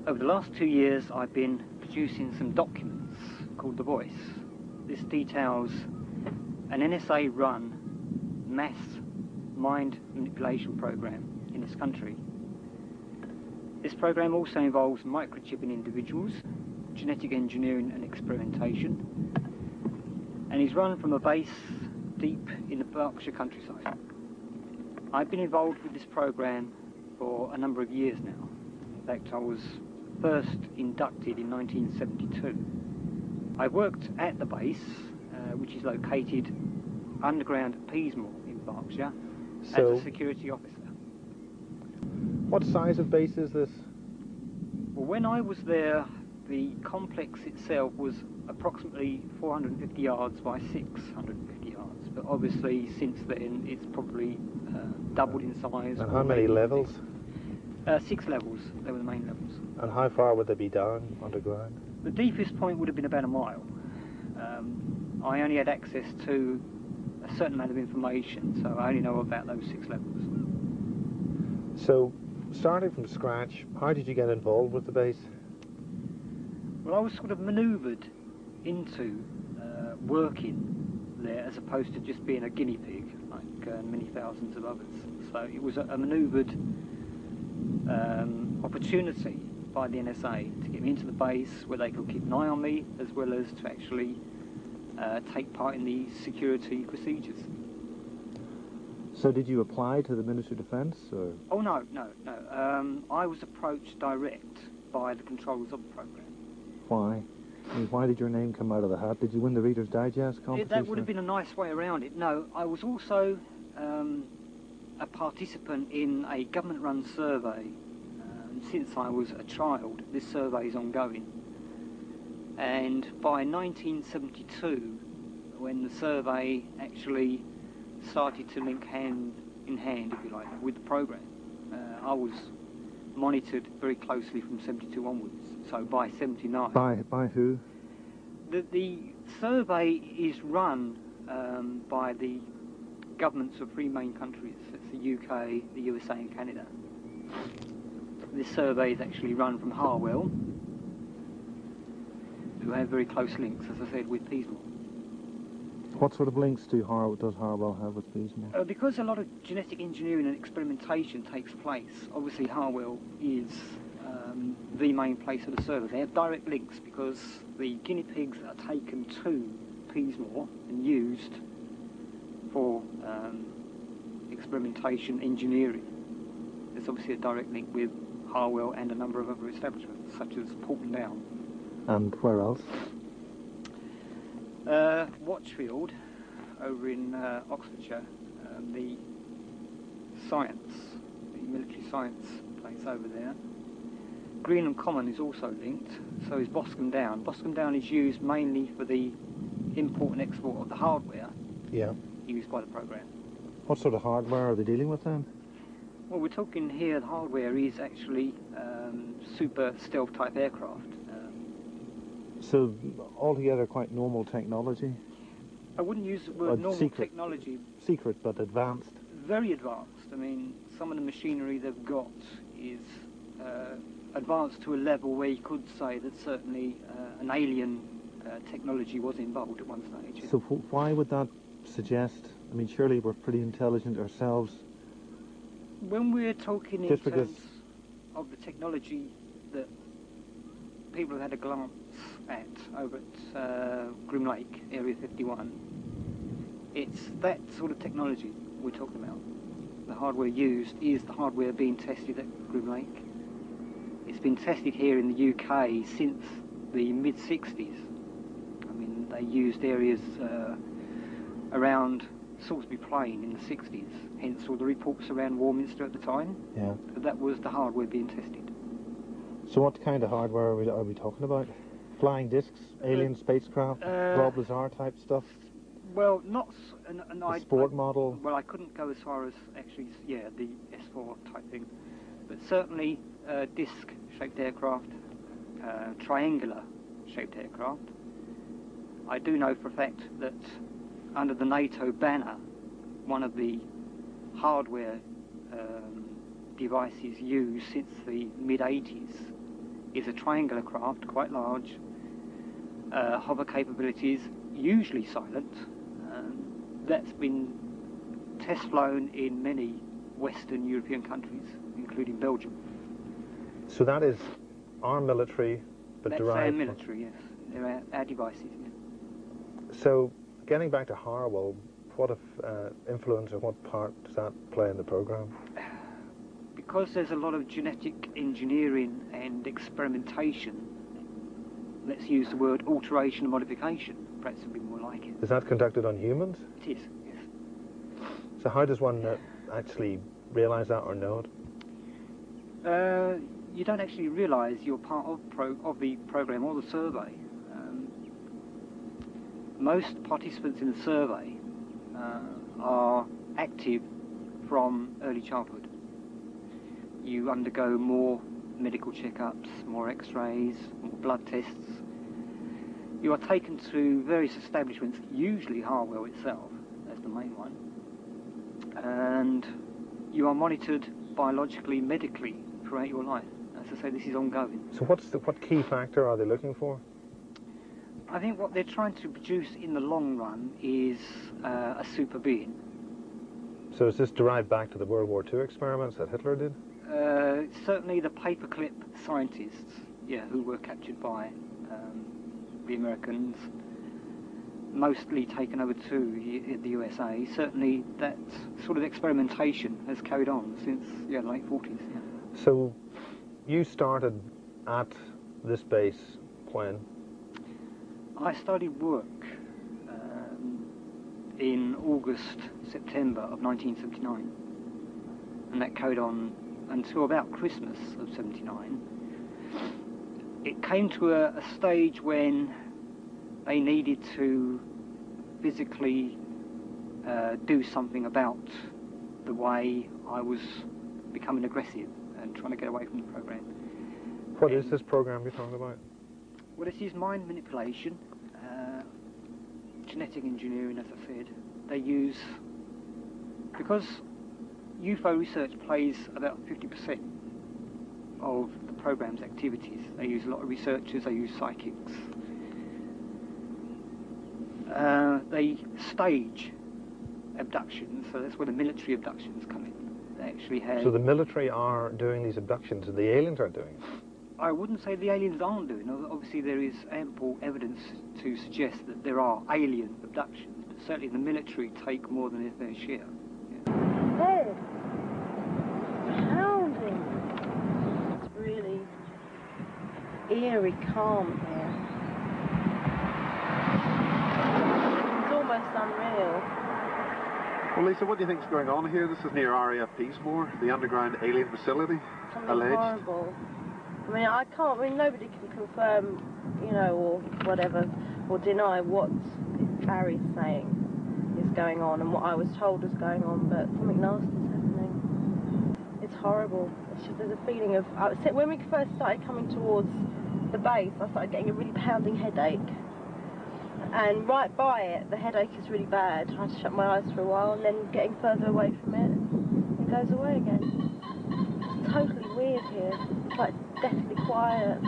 Over the last 2 years, I've been producing some documents called The Voice. This details an NSA-run mass mind manipulation program in this country. This program also involves microchipping individuals, genetic engineering and experimentation, and is run from a base deep in the Berkshire countryside. I've been involved with this program for a number of years now. In fact, I was first inducted in 1972. I worked at the base, which is located underground at Peasmore in Berkshire, as a security officer. What size of base is this? Well, when I was there, the complex itself was approximately 450 yards by 650 yards, but obviously since then it's probably doubled in size. And how many levels? 6 levels. They were the main levels. And how far would they be down underground? The deepest point would have been about a mile. I only had access to a certain amount of information, so I only know about those 6 levels. So, starting from scratch, how did you get involved with the base? Well, I was sort of manoeuvred into working there as opposed to just being a guinea pig like many thousands of others. So it was a manoeuvred opportunity by the NSA to get me into the base where they could keep an eye on me as well as to actually take part in the security procedures. So did you apply to the Ministry of Defence? Or? Oh no. I was approached direct by the controllers of the programme. Why? I mean, why did your name come out of the hat? Did you win the Reader's Digest competition? That would have been a nice way around it. No, I was also a participant in a government-run survey. Since I was a child, this survey is ongoing. And by 1972, when the survey actually started to link hand in hand, if you like, with the programme, I was monitored very closely from 72 onwards. So by 79. By who? The survey is run by the governments of 3 main countries. That's the UK, the USA and Canada. This survey is actually run from Harwell, who have very close links, as I said, with Peasmore. What sort of links does Harwell have with Peasmore? Because a lot of genetic engineering and experimentation takes place, obviously Harwell is the main place of the survey. They have direct links because the guinea pigs are taken to Peasmore and used for experimentation engineering. There's obviously a direct link with Harwell and a number of other establishments, such as Portland Down. And where else? Watchfield, over in Oxfordshire, the military science place over there. Greenham Common is also linked, so is Boscombe Down. Boscombe Down is used mainly for the import and export of the hardware used by the programme. What sort of hardware are they dealing with then? Well, we're talking here, the hardware is actually super stealth type aircraft. So altogether quite normal technology? I wouldn't use the word normal technology. Secret but advanced? Very advanced. I mean, some of the machinery they've got is advanced to a level where you could say that certainly an alien technology was involved at one stage. So why would that suggest, I mean, surely we're pretty intelligent ourselves. When we're talking in terms of the technology that people have had a glance at over at Groom Lake, Area 51, it's that sort of technology we're talking about. The hardware used is the hardware being tested at Groom Lake. It's been tested here in the UK since the mid-60s. I mean, they used areas around Salisbury Plain in the 60s, hence all the reports around Warminster at the time. Yeah. That was the hardware being tested. So what kind of hardware are we talking about? Flying discs, alien spacecraft, Bob Lazar type stuff? Well, not an sport model? Well, I couldn't go as far as actually, the S4 type thing. But certainly disc-shaped aircraft, triangular-shaped aircraft. I do know for a fact that under the NATO banner, one of the hardware devices used since the mid-80s is a triangular craft, quite large, hover capabilities, usually silent. That's been test flown in many Western European countries, including Belgium. So that is our military, but That's derived our from... military, yes. They're our devices, yeah. So, getting back to Harwell, what influence or what part does that play in the program? Because there's a lot of genetic engineering and experimentation, let's use the word alteration and modification, perhaps it would be more like it. Is that conducted on humans? It is, yes. So how does one actually realise that or know it? You don't actually realise you're part of the program or the survey. Most participants in the survey are active from early childhood. You undergo more medical checkups, more x-rays, more blood tests. You are taken to various establishments, usually Harwell itself as the main one, and you are monitored biologically, medically throughout your life. As I say, this is ongoing. So what key factor are they looking for? I think what they're trying to produce in the long run is a super being. So is this derived back to the World War II experiments that Hitler did? Certainly the paperclip scientists, yeah, who were captured by the Americans, mostly taken over to the USA. Certainly that sort of experimentation has carried on since the late 40s. Yeah. So you started at this base when? I started work in August, September of 1979, and that carried on until about Christmas of 79. It came to a stage when they needed to physically do something about the way I was becoming aggressive and trying to get away from the program. What is this program you're talking about? Well, this is mind manipulation, genetic engineering, as I said. They use, because UFO research plays about 50% of the program's activities. They use a lot of researchers, they use psychics. They stage abductions, so that's where the military abductions come in. They actually have... So the military are doing these abductions and the aliens are doing it? I wouldn't say the aliens aren't doing it. Obviously there is ample evidence to suggest that there are alien abductions, but certainly the military take more than their fair share. Yeah. Head pounding. It's really eerie calm here. It's almost unreal. Well, Lisa, what do you think is going on here? This is near RAF Peasemore, the underground alien facility, Something alleged. horrible. I mean, nobody can confirm, you know, or whatever, or deny what Barry's saying is going on and what I was told is going on, but something nasty is happening. It's horrible. It's just, there's a feeling of... when we first started coming towards the base, I started getting a really pounding headache. And right by it, the headache is really bad. I had to shut my eyes for a while, and then getting further away from it, it goes away again. It's totally weird here. It's like deathly quiet.